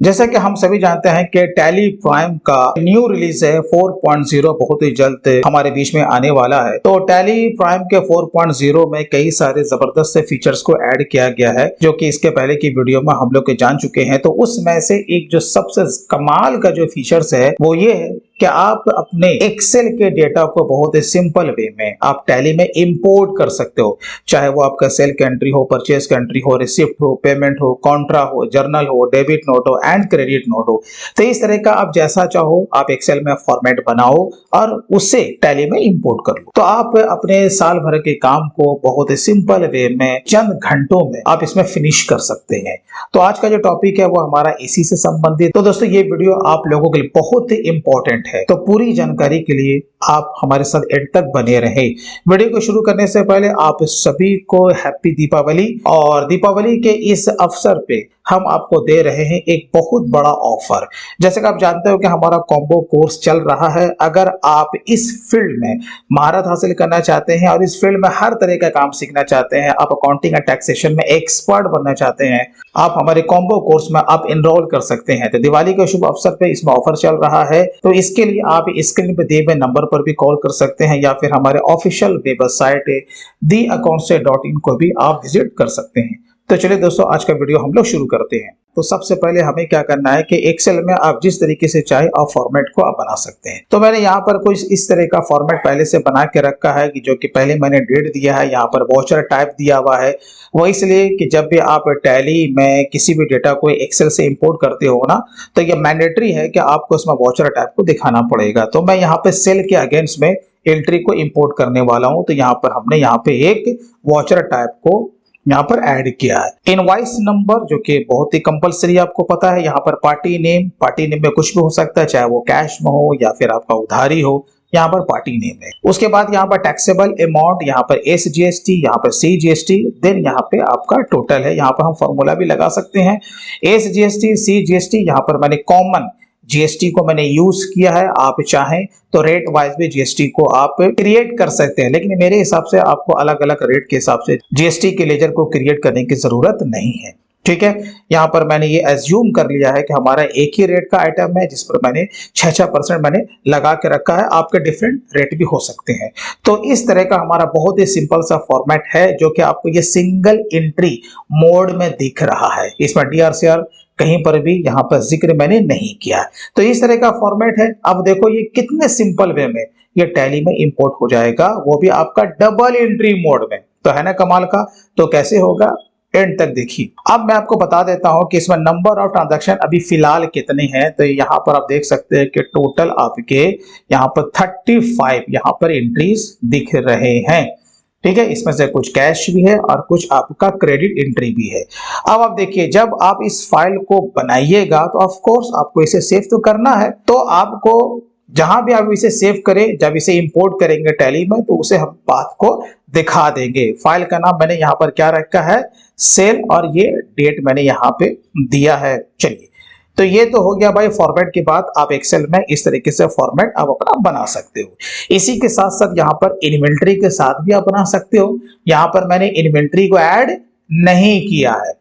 जैसा कि हम सभी जानते हैं कि टैली प्राइम का न्यू रिलीज है 4.0 बहुत ही जल्द हमारे बीच में आने वाला है। तो टैली प्राइम के 4.0 में कई सारे जबरदस्त फीचर्स को ऐड किया गया है जो कि इसके पहले की वीडियो में हम लोग जान चुके हैं। तो उसमें से एक जो सबसे कमाल का जो फीचर्स है वो ये है कि आप अपने एक्सेल के डेटा को बहुत ही सिंपल वे में आप टैली में इंपोर्ट कर सकते हो, चाहे वो आपका सेल की एंट्री हो, परचेज की एंट्री हो, रिसिप्ट हो, पेमेंट हो, कॉन्ट्रा हो, जर्नल हो, डेबिट नोट हो एंड क्रेडिट नोट हो। तो इस तरह का आप जैसा चाहो आप एक्सेल में फॉर्मेट बनाओ और उसे टैली में इंपोर्ट कर लो। तो आप अपने साल भर के काम को बहुत ही सिंपल वे में चंद घंटों में आप इसमें फिनिश कर सकते हैं। तो आज का जो टॉपिक है वो हमारा इसी से संबंधित। तो दोस्तों ये वीडियो आप लोगों के लिए बहुत ही इंपॉर्टेंट है, तो पूरी जानकारी के लिए आप हमारे साथ एंड तक बने रहे। वीडियो को शुरू करने से पहले आप सभी को हैप्पी दीपावली। और दीपावली के इस अवसर पे हम आपको दे रहे हैं एक बहुत बड़ा ऑफर। जैसे कि आप जानते हो कि हमारा कॉम्बो कोर्स चल रहा है। अगर आप इस फील्ड में महारत हासिल करना चाहते हैं और इस फील्ड में हर तरह का काम सीखना चाहते हैं, आप अकाउंटिंग एंड टैक्सेशन में एक्सपर्ट बनना चाहते हैं, आप हमारे कॉम्बो कोर्स में आप एनरोल कर सकते हैं। तो दिवाली के शुभ अवसर पे इसमें ऑफर चल रहा है। तो इसके लिए आप स्क्रीन पे दिए गए नंबर पर भी कॉल कर सकते हैं या फिर हमारे ऑफिशियल वेबसाइट theaccounts.in को भी आप विजिट कर सकते हैं। तो चलिए दोस्तों आज का वीडियो हम लोग शुरू करते हैं। तो सबसे पहले हमें क्या करना है कि एक्सेल में आप जिस तरीके से चाहे आप फॉर्मेट को आप बना सकते हैं। तो मैंने यहाँ पर कुछ इस तरह का फॉर्मेट पहले से बना के रखा है कि जो कि पहले मैंने डेट दिया है, यहाँ पर वाउचर टाइप दिया हुआ है। वो इसलिए कि जब भी आप टैली में किसी भी डेटा को एक्सेल से इंपोर्ट करते हो ना, तो ये मैंडेटरी है कि आपको इसमें वाउचर टाइप को दिखाना पड़ेगा। तो मैं यहाँ पे सेल के अगेंस्ट में एंट्री को इंपोर्ट करने वाला हूँ। तो यहाँ पर हमने यहाँ पे एक वाउचर टाइप को यहाँ पर ऐड किया है। इनवॉइस नंबर जो कि बहुत ही कंपलसरी आपको पता है। यहाँ पर पार्टी नेम में कुछ भी हो सकता है, चाहे वो कैश में हो या फिर आपका उधारी हो, यहाँ पर पार्टी नेम है। उसके बाद यहाँ पर टैक्सेबल अमाउंट, यहाँ पर SGST, यहाँ पर CGST, देन यहाँ पे आपका टोटल है। यहाँ पर हम फॉर्मूला भी लगा सकते हैं। SGST CGST, यहाँ पर मैंने कॉमन GST को मैंने यूज किया है। आप चाहें तो रेट वाइज भी GST को आप क्रिएट कर सकते हैं, लेकिन मेरे हिसाब से आपको अलग अलग रेट के हिसाब से GST के लेजर को क्रिएट करने की जरूरत नहीं है। ठीक है, यहाँ पर मैंने ये एज्यूम कर लिया है कि हमारा एक ही रेट का आइटम है जिस पर मैंने 6% मैंने लगा के रखा है। आपके डिफरेंट रेट भी हो सकते हैं। तो इस तरह का हमारा बहुत ही सिंपल सा फॉर्मेट है जो कि आपको ये सिंगल एंट्री मोड में दिख रहा है। इसमें DRCR कहीं पर भी यहाँ पर जिक्र मैंने नहीं किया। तो इस तरह का फॉर्मेट है। अब देखो ये कितने सिंपल वे में ये टैली में इंपोर्ट हो जाएगा, वो भी आपका डबल एंट्री मोड में। तो है ना कमाल का। तो कैसे होगा एंड तक देखिए। अब मैं आपको बता देता हूं कि इसमें नंबर ऑफ ट्रांजैक्शन अभी फिलहाल कितने हैं। तो यहाँ पर आप देख सकते हैं कि टोटल आपके यहाँ पर 35 यहाँ पर एंट्रीज दिख रहे हैं। ठीक है, इसमें से कुछ कैश भी है और कुछ आपका क्रेडिट एंट्री भी है। अब आप देखिए जब आप इस फाइल को बनाइएगा तो ऑफ कोर्स आपको इसे सेव तो करना है। तो आपको जहां भी आप इसे सेव करें, जब इसे इंपोर्ट करेंगे टैली में तो उसे हम पाथ को दिखा देंगे। फाइल का नाम मैंने यहाँ पर क्या रखा है, सेल, और ये डेट मैंने यहाँ पे दिया है। चलिए, तो ये तो हो गया भाई फॉर्मेट की बात। आप एक्सेल में इस तरीके से फॉर्मेट आप अपना बना सकते हो। इसी के साथ साथ यहाँ पर इन्वेंट्री के साथ भी आप बना सकते हो। यहाँ पर मैंने इन्वेंट्री को ऐड नहीं किया है।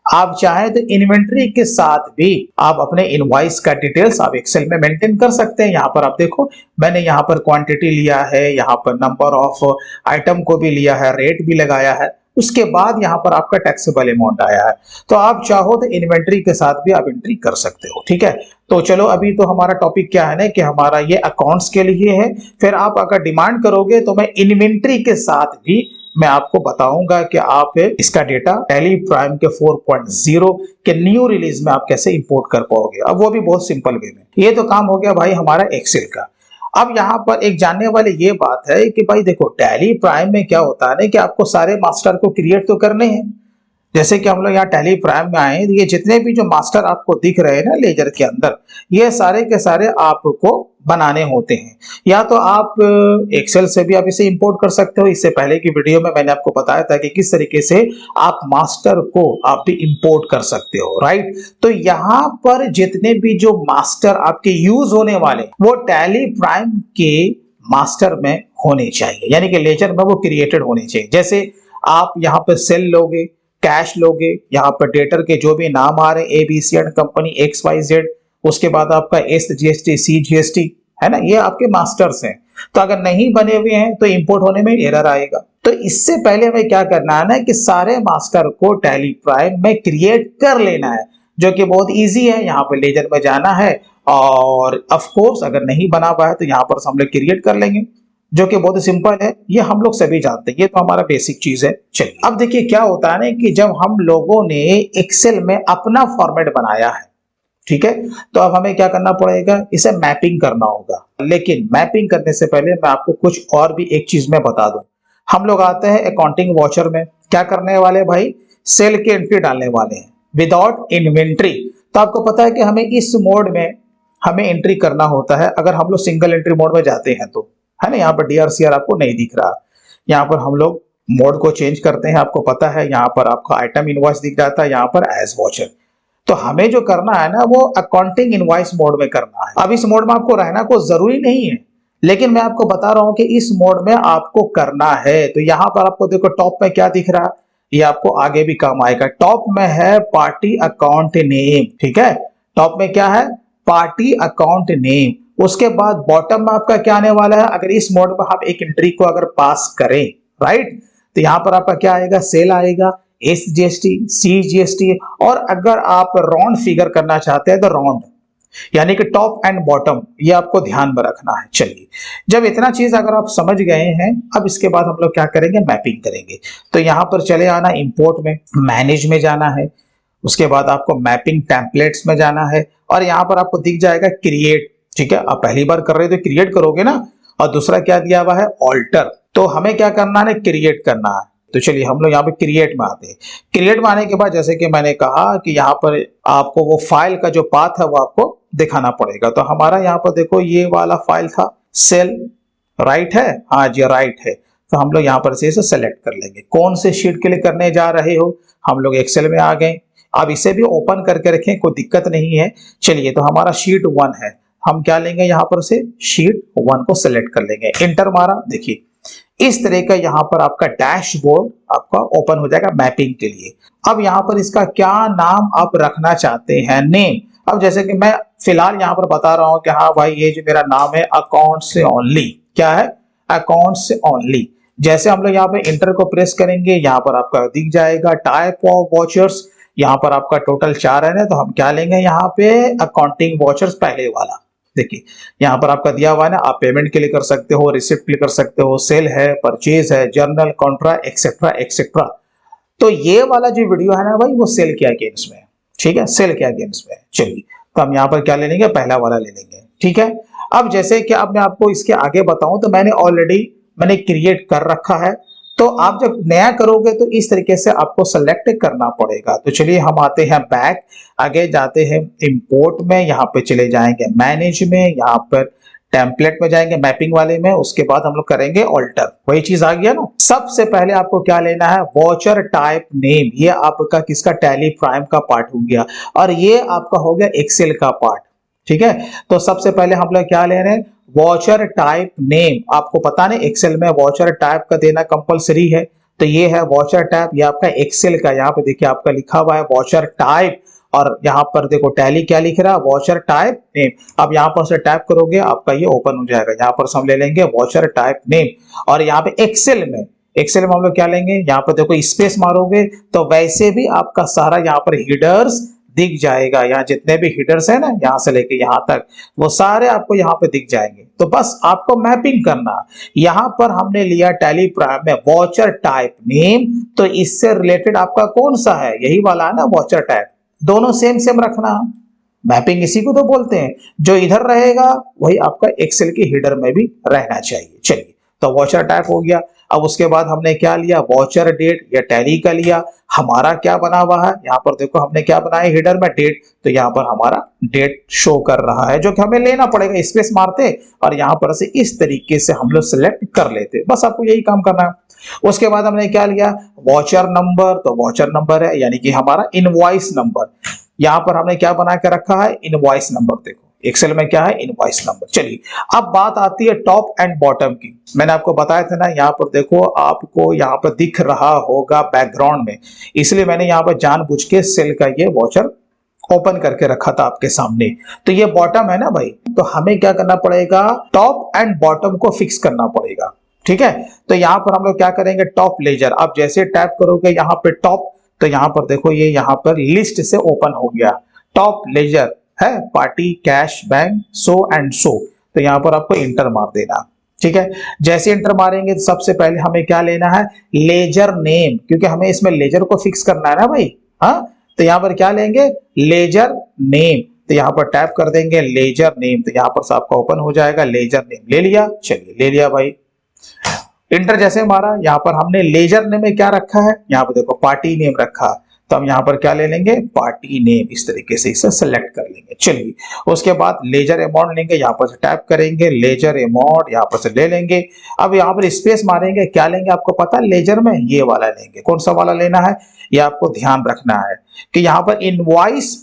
आप चाहें तो इन्वेंट्री के साथ भी आप अपने इनवॉइस का डिटेल्स आप एक्सेल में मेंटेन कर सकते हैं। यहाँ पर आप देखो मैंने यहाँ पर क्वांटिटी लिया है, यहाँ पर नंबर ऑफ आइटम को भी लिया है, रेट भी लगाया है। उसके बाद यहाँ पर आपका टैक्सेबल अमाउंट आया है। तो आप चाहो तो इन्वेंट्री के साथ भी आप एंट्री कर सकते हो। ठीक है, तो चलो अभी तो हमारा टॉपिक क्या है ना कि हमारा ये अकाउंट्स के लिए है। फिर आप अगर डिमांड करोगे तो मैं इन्वेंट्री के साथ भी मैं आपको बताऊंगा कि आप इसका डेटा टैली प्राइम के 4.0 के न्यू रिलीज में आप कैसे इंपोर्ट कर पाओगे। अब वो भी बहुत सिंपल वे में। ये तो काम हो गया भाई हमारा एक्सेल का। अब यहाँ पर एक जानने वाली ये बात है कि भाई देखो टैली प्राइम में क्या होता है ना कि आपको सारे मास्टर को क्रिएट तो करने हैं। जैसे कि हम लोग यहाँ टैली प्राइम में आए, ये जितने भी जो मास्टर आपको दिख रहे हैं ना लेजर के अंदर, ये सारे के सारे आपको बनाने होते हैं। या तो आप एक्सेल से भी आप इसे इंपोर्ट कर सकते हो। इससे पहले की वीडियो में मैंने आपको बताया था कि किस तरीके से आप मास्टर को आप भी इंपोर्ट कर सकते हो, राइट। तो यहाँ पर जितने भी जो मास्टर आपके यूज होने वाले वो टैली प्राइम के मास्टर में होने चाहिए, यानी कि लेजर में वो क्रिएटेड होने चाहिए। जैसे आप यहाँ पर सेल लोगे कैश लोगे, यहाँ पर डेटर के जो भी नाम आ रहे हैं ABC एंड कंपनी XYZ, उसके बाद आपका SGST CGST है ना, ये आपके मास्टर्स हैं। तो अगर नहीं बने हुए हैं तो इंपोर्ट होने में एरर आएगा। तो इससे पहले हमें क्या करना है ना कि सारे मास्टर को टैली प्राइम में क्रिएट कर लेना है, जो कि बहुत इजी है। यहाँ पे लेजर में जाना है और ऑफ कोर्स अगर नहीं बना पाए तो यहाँ पर हम लोग क्रिएट कर लेंगे, जो कि बहुत सिंपल है, ये हम लोग सभी जानते हैं, ये तो हमारा बेसिक चीज है। चलिए अब देखिए क्या होता है ना कि जब हम लोगों ने एक्सेल में अपना फॉर्मेट बनाया है, ठीक है, तो अब हमें क्या करना पड़ेगा, इसे मैपिंग करना होगा। लेकिन मैपिंग करने से पहले मैं आपको कुछ और भी एक चीज मैं बता दूं। हम लोग आते हैं अकाउंटिंग वॉचर में, क्या करने वाले भाई, सेल की एंट्री डालने वाले हैं विदाउट इन्वेंट्री। तो आपको पता है कि हमें इस मोड में हमें एंट्री करना होता है। अगर हम लोग सिंगल एंट्री मोड में जाते हैं तो, है ना, यहाँ पर DRCR आपको नहीं दिख रहा, यहाँ पर हम लोग मोड को चेंज करते हैं, आपको पता है, यहाँ पर आपका आइटम इनवॉइस दिख जाता है, यहाँ पर एज वॉचर। तो हमें जो करना है ना वो अकाउंटिंग इनवॉइस मोड में करना है। अब इस मोड में आपको रहना को जरूरी नहीं है, लेकिन मैं आपको बता रहा हूं कि इस मोड में आपको करना है। तो यहां पर आपको देखो टॉप में क्या दिख रहा है, ये आपको आगे भी काम आएगा। टॉप में है पार्टी अकाउंट नेम, ठीक है, टॉप में क्या है, पार्टी अकाउंट नेम। उसके बाद बॉटम में आपका क्या आने वाला है, अगर इस मोड में आप एक एंट्री को अगर पास करें, राइट, तो यहां पर आपका क्या आएगा, सेल आएगा, SGST CGST, और अगर आप राउंड फिगर करना चाहते हैं तो राउंड, यानी कि टॉप एंड बॉटम, ये आपको ध्यान में रखना है। चलिए जब इतना चीज अगर आप समझ गए हैं, अब इसके बाद हम लोग क्या करेंगे, मैपिंग करेंगे। तो यहां पर चले आना इंपोर्ट में, मैनेज में जाना है, उसके बाद आपको मैपिंग टेम्पलेट्स में जाना है, और यहां पर आपको दिख जाएगा क्रिएट, ठीक है, आप पहली बार कर रहे हो तो क्रिएट करोगे ना, और दूसरा क्या दिया हुआ है, ऑल्टर। तो हमें क्या करना है, क्रिएट करना है। तो चलिए हम लोग यहाँ पे क्रिएट में आते हैं। क्रिएट में आने के बाद जैसे कि मैंने कहा कि यहाँ पर आपको वो फाइल का जो पाथ है वो आपको दिखाना पड़ेगा। तो हमारा यहाँ पर देखो ये वाला फाइल था, सेल, राइट है, हाँ जी राइट है। तो हम लोग यहाँ पर से इसे सेलेक्ट कर लेंगे। कौन से शीट के लिए करने जा रहे हो, हम लोग एक्सेल में आ गए। अब इसे भी ओपन करके रखें, कोई दिक्कत नहीं है। चलिए तो हमारा शीट 1 है, हम क्या लेंगे, यहाँ पर से शीट 1 को सेलेक्ट कर लेंगे, इंटर मारा। देखिए इस तरह का यहाँ पर आपका डैशबोर्ड आपका ओपन हो जाएगा मैपिंग के लिए। अब यहाँ पर इसका क्या नाम आप रखना चाहते हैं, नेम। अब जैसे कि मैं फिलहाल यहाँ पर बता रहा हूं कि हाँ भाई ये जो मेरा नाम है अकाउंट से ओनली, क्या है, अकाउंट से ओनली। जैसे हम लोग यहाँ पे इंटर को प्रेस करेंगे, यहाँ पर आपका दिख जाएगा टाइप ऑफ वॉचर्स, यहाँ पर आपका टोटल 4 है ना, तो हम क्या लेंगे यहाँ पे, अकाउंटिंग वॉचर्स पहले वाला। देखिए यहाँ पर आपका दिया हुआ है ना, आप पेमेंट के लिए कर सकते हो, रिसिप्ट के लिए कर सकते हो, सेल है, परचेज है, जर्नल, कॉन्ट्रा, एक्सेट्रा एक्सेट्रा। तो ये वाला जो वीडियो है ना भाई वो सेल के अगेंस्ट में है, ठीक है, सेल के अगेंस्ट में। चलिए तो हम यहाँ पर क्या ले लेंगे, पहला वाला ले लेंगे, ठीक है। अब जैसे कि अब मैं आपको इसके आगे बताऊं तो मैंने क्रिएट कर रखा है। तो आप जब नया करोगे तो इस तरीके से आपको सेलेक्ट करना पड़ेगा। तो चलिए हम आते हैं बैक, आगे जाते हैं इंपोर्ट में, यहाँ पे चले जाएंगे मैनेज में, यहाँ पर टेम्पलेट में जाएंगे मैपिंग वाले में, उसके बाद हम लोग करेंगे ऑल्टर। वही चीज आ गया ना। सबसे पहले आपको क्या लेना है, वॉचर टाइप नेम। ये आपका किसका, टैली प्राइम का पार्ट हो गया, और ये आपका हो गया एक्सेल का पार्ट, ठीक है। तो सबसे पहले हम लोग क्या ले रहे हैं, वॉचर टाइप नेम। आपको पता नहीं एक्सेल में वॉचर टाइप का देना कंपलसरी है, तो ये है वॉचर टाइप, ये आपका एक्सेल का। यहाँ पे देखिए आपका लिखा हुआ है वॉचर टाइप, और यहाँ पर देखो टैली क्या लिख रहा है, वॉचर टाइप नेम। अब यहाँ पर से टाइप करोगे आपका ये ओपन हो जाएगा। यहाँ पर हम ले लेंगे वॉचर टाइप नेम, और यहाँ पे एक्सेल में हम लोग क्या लेंगे, यहाँ पर देखो स्पेस मारोगे तो वैसे भी आपका सारा यहाँ पर हीडर्स दिख जाएगा। यहाँ जितने भी हीडर्स है ना, यहाँ से लेके यहाँ तक, वो सारे आपको यहाँ पे दिख जाएंगे। तो बस आपको मैपिंग करना। यहाँ पर हमने लिया टैली प्राइम में वॉचर टाइप नेम, तो इससे रिलेटेड आपका कौन सा है, यही वाला है ना वॉचर टाइप। दोनों सेम रखना, मैपिंग इसी को तो बोलते हैं। जो इधर रहेगा वही आपका एक्सेल के हीडर में भी रहना चाहिए। चलिए तो वॉचर टाइप हो गया। अब उसके बाद हमने क्या लिया, वॉचर डेट, या टैली का लिया। हमारा क्या बना हुआ है, यहाँ पर देखो हमने क्या बनाया हीडर में, डेट। तो यहाँ पर हमारा डेट शो कर रहा है, जो कि हमें लेना पड़ेगा, स्पेस मारते और यहाँ पर से इस तरीके से हम लोग सिलेक्ट कर लेते। बस आपको यही काम करना है। उसके बाद हमने क्या लिया, वॉचर नंबर। तो वॉचर नंबर है यानी कि हमारा इनवॉइस नंबर। यहाँ पर हमने क्या बना के रखा है, इनवॉइस नंबर। देखो एक्सेल में क्या है, इनवॉइस नंबर। चलिए अब बात आती है टॉप एंड बॉटम की। मैंने आपको बताया था ना, यहाँ पर देखो आपको यहाँ पर दिख रहा होगा बैकग्राउंड में, इसलिए मैंने यहाँ पर जानबूझ के सेल का ये वॉचर ओपन करके रखा था आपके सामने। तो ये बॉटम है ना भाई, तो हमें क्या करना पड़ेगा, टॉप एंड बॉटम को फिक्स करना पड़ेगा। ठीक है, तो यहाँ पर हम लोग क्या करेंगे, टॉप लेजर। आप जैसे टैप करोगे यहाँ पे टॉप, तो यहाँ पर देखो ये यहाँ पर लिस्ट से ओपन हो गया। टॉप लेजर है party, cash, bank, so and so. तो यहाँ पर आपको इंटर मार देना। ठीक है, जैसे इंटर मारेंगे तो सबसे पहले हमें क्या लेना है, लेजर नेम, क्योंकि हमें इसमें लेजर को फिक्स करना है ना भाई। हाँ, तो यहाँ पर क्या लेंगे, लेजर नेम। तो यहाँ पर टैप कर देंगे लेजर नेम, तो यहाँ पर आपका ओपन हो जाएगा लेजर नेम। ले लिया, चलिए ले लिया भाई। इंटर जैसे मारा, यहाँ पर हमने लेजर नेम में क्या रखा है, यहाँ पर देखो पार्टी नेम रखा, तो हम यहाँ पर क्या ले लेंगे, पार्टी नेम। इस तरीके से इसे सेलेक्ट कर लेंगे। चलिए उसके बाद लेजर अमाउंट लेंगे, यहाँ पर से टैप करेंगे लेजर अमाउंट, यहाँ पर से ले लेंगे। अब यहाँ पर स्पेस मारेंगे, क्या लेंगे आपको पता है, लेजर में ये वाला लेंगे। कौन सा वाला लेना है, ये आपको ध्यान रखना है कि यहाँ पर इनवॉइस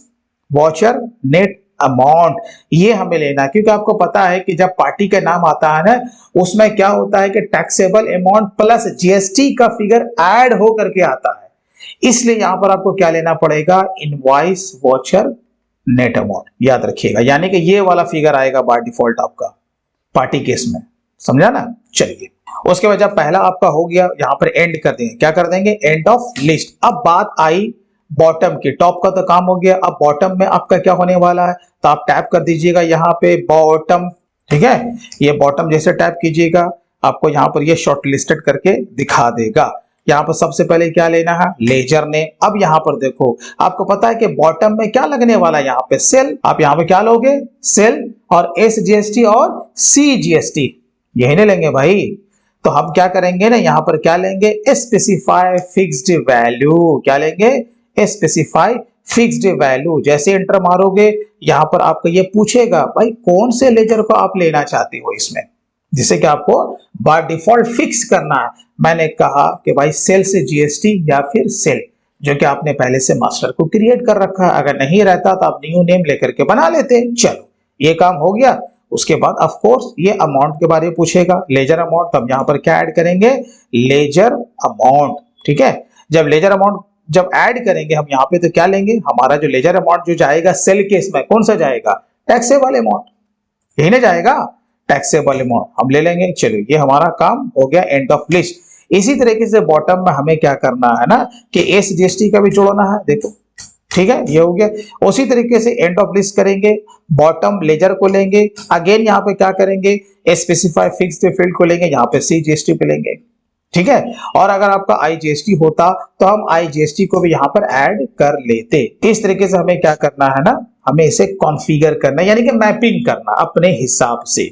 वॉचर नेट अमाउंट ये हमें लेना है, क्योंकि आपको पता है कि जब पार्टी का नाम आता है ना, उसमें क्या होता है कि टैक्सेबल अमाउंट प्लस जीएसटी का फिगर ऐड हो करके आता है। इसलिए यहां पर आपको क्या लेना पड़ेगा, इनवॉइस वॉचर नेट अमाउंट, याद रखिएगा। यानी कि ये वाला फिगर आएगा बाय डिफॉल्ट आपका पार्टी केस में, समझा ना। चलिए उसके बाद जब पहला आपका हो गया, यहां पर एंड कर देंगे, क्या कर देंगे, एंड ऑफ लिस्ट। अब बात आई बॉटम की। टॉप का तो काम हो गया, अब बॉटम में आपका क्या होने वाला है, तो आप टैप कर दीजिएगा यहाँ पे बॉटम। ठीक है, ये बॉटम जैसे टैप कीजिएगा, आपको यहाँ पर ये शॉर्ट लिस्टेड करके दिखा देगा। यहाँ पर सबसे पहले क्या लेना है, लेजर नेम। अब यहाँ पर देखो आपको पता है कि बॉटम में क्या लगने वाला है, यहाँ पे सेल। आप यहाँ पे क्या लोगे, सेल और SGST और CGST, यही नहीं लेंगे भाई। तो हम क्या करेंगे ना, यहाँ पर क्या लेंगे, स्पेसिफाई फिक्स्ड वैल्यू। क्या लेंगे, स्पेसिफाई फिक्स्ड वैल्यू। जैसे इंटर मारोगे, यहाँ पर आपको ये पूछेगा भाई कौन से लेजर को आप लेना चाहते हो इसमें, जिसे कि आपको बाय डिफॉल्ट फिक्स करना है। मैंने कहा कि भाई सेल से GST या फिर सेल, जो कि आपने पहले से मास्टर को क्रिएट कर रखा है। अगर नहीं रहता तो आप न्यू नेम लेकर के बना लेते। चलो ये काम हो गया। उसके बाद ऑफ कोर्स ये अमाउंट के बारे में पूछेगा, लेजर अमाउंट। तब यहाँ पर क्या ऐड करेंगे, लेजर अमाउंट। ठीक है, जब लेजर अमाउंट जब ऐड करेंगे हम यहाँ पे, तो क्या लेंगे, हमारा जो लेजर अमाउंट जो जाएगा सेल केस में, कौन सा जाएगा, टैक्सेबल अमाउंट, यही ना जाएगा, टैक्सेबल अमाउंट हम ले लेंगे। चलिए ये हमारा काम हो गया, एंड ऑफ लिस्ट। इसी तरीके से बॉटम में हमें क्या करना है ना, कि SGST का भी जोड़ना है, देखो। ठीक है, ये हो गया। उसी तरीके से एंड ऑफ लिस्ट करेंगे, बॉटम लेजर को लेंगे, अगेन यहाँ पे क्या करेंगे, स्पेसिफाई फिक्स्ड फील्ड को लेंगे, यहाँ पे CGST पे लेंगे। ठीक है, और अगर आपका IGST होता तो हम IGST को भी यहाँ पर ऐड कर लेते। इस तरीके से हमें क्या करना है ना, हमें इसे कॉन्फ़िगर करना है, यानी कि मैपिंग करना अपने हिसाब से।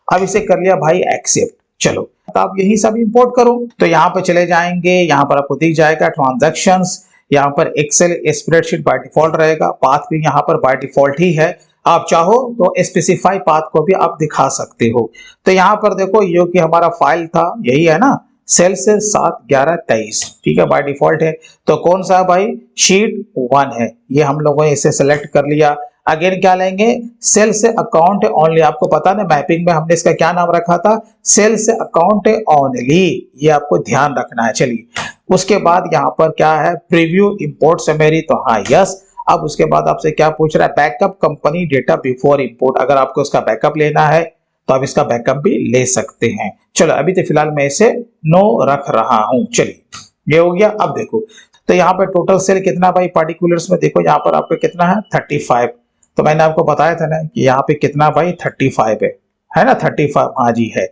अब इसे कर लिया भाई एक्सेप्ट। चलो तो आप यही सब इंपोर्ट करो, तो यहाँ पर चले जाएंगे, यहाँ पर आपको दिख जाएगा ट्रांजैक्शंस, यहाँ पर एक्सेल स्प्रेडशीट बाय डिफॉल्ट रहेगा, पाथ भी यहाँ पर बाय डिफॉल्ट ही है। आप चाहो तो स्पेसिफाई पाथ को भी आप दिखा सकते हो। तो यहाँ पर देखो ये कि हमारा फाइल था, यही है ना, सेल से 7/11/23। ठीक है, बाय डिफॉल्ट है। तो कौन सा है भाई, शीट 1 है, ये हम लोगों ने इसे सेलेक्ट कर लिया। अगेन क्या लेंगे, सेल से अकाउंट ओनली। आपको पता ना मैपिंग में हमने इसका क्या नाम रखा था, सेल से अकाउंट ओनली, ये आपको ध्यान रखना है। चलिए उसके बाद यहाँ पर क्या है, प्रीव्यू इंपोर्ट समरी, तो हाँ यस। अब उसके बाद आपसे क्या पूछ रहा है, backup company data before import. अगर आपको इसका बैकअप लेना है तो आप इसका बैकअप भी ले सकते हैं। चलो अभी तो फिलहाल मैं इसे नो रख रहा हूं। चलिए ये हो गया। अब देखो तो यहाँ पे टोटल सेल कितना भाई, पार्टिकुलर्स में देखो यहाँ पर आपको कितना है, 35। तो मैंने आपको बताया था ना कि यहाँ पे कितना भाई 35 है ना, 35, हाँ जी है।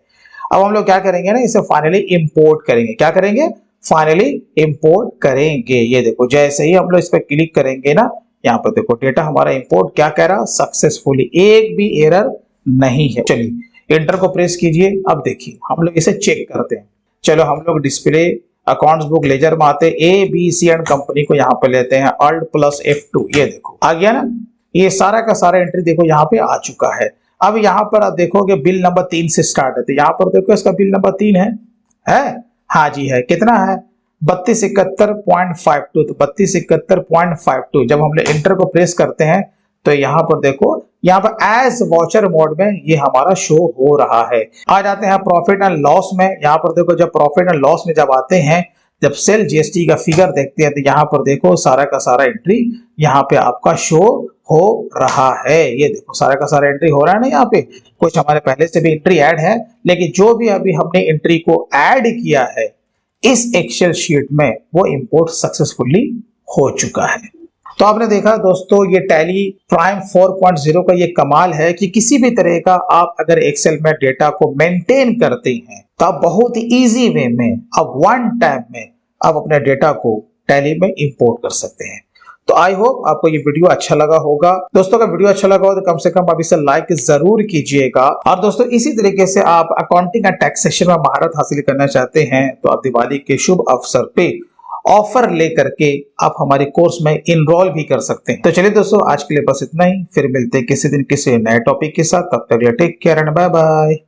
अब हम लोग क्या करेंगे ना, इसे फाइनली इंपोर्ट करेंगे। क्या करेंगे, फाइनली इंपोर्ट करेंगे। ये देखो जैसे ही हम लोग इस पर क्लिक करेंगे ना, यहाँ पर देखो डेटा हमारा इंपोर्ट क्या कह रहा, सक्सेसफुली, एक भी एरर नहीं है। चलिए एंटर को प्रेस कीजिए। अब देखिए हम लोग इसे चेक करते हैं। चलो हम लोग डिस्प्ले अकाउंट्स बुक लेजर में आते, ABC एंड कंपनी को यहाँ पे लेते हैं, Alt+F2। ये देखो आ गया ना, ये सारा का सारा एंट्री देखो यहाँ पे आ चुका है। अब यहाँ पर आप देखोगे बिल नंबर 3 से स्टार्ट है, तो यहाँ पर देखो इसका बिल नंबर 3 है? हाँ जी है। कितना है, 3271.52। तो 3271.52 जब हम लोग एंटर को प्रेस करते हैं तो यहाँ पर देखो यहाँ पर एज वॉचर मोड में ये हमारा शो हो रहा है। आ जाते हैं प्रॉफिट एंड लॉस में। यहाँ पर देखो जब प्रॉफिट एंड लॉस में जब आते हैं, जब सेल जीएसटी का फिगर देखते हैं तो यहाँ पर देखो सारा का सारा एंट्री यहाँ पे आपका शो हो रहा है। ये देखो सारा का सारा एंट्री हो रहा है ना, यहाँ पे कुछ हमारे पहले से भी एंट्री ऐड है, लेकिन जो भी अभी हमने एंट्री को ऐड किया है इस एक्सेल शीट में वो इंपोर्ट सक्सेसफुली हो चुका है। तो आपने देखा दोस्तों ये टैली प्राइम 4.0 का ये कमाल है कि किसी भी तरह का आप अगर एक्सेल में डेटा को मेंटेन करते हैं तो आप बहुत ही इजी वे में अब वन टाइम में आप अपने डेटा को टैली में इंपोर्ट कर सकते हैं। तो आई होप आपको ये वीडियो अच्छा लगा होगा। दोस्तों अगर वीडियो अच्छा लगा हो तो कम से कम आप इसे लाइक जरूर कीजिएगा। और दोस्तों इसी तरीके से आप अकाउंटिंग एंड टैक्सेशन में महारत हासिल करना चाहते हैं तो आप दिवाली के शुभ अवसर पे ऑफर लेकर के आप हमारे कोर्स में इनरोल भी कर सकते हैं। तो चलिए दोस्तों आज के लिए बस इतना ही, फिर मिलते हैं किसी दिन किसी नए टॉपिक के साथ। तब तक take care and bye bye.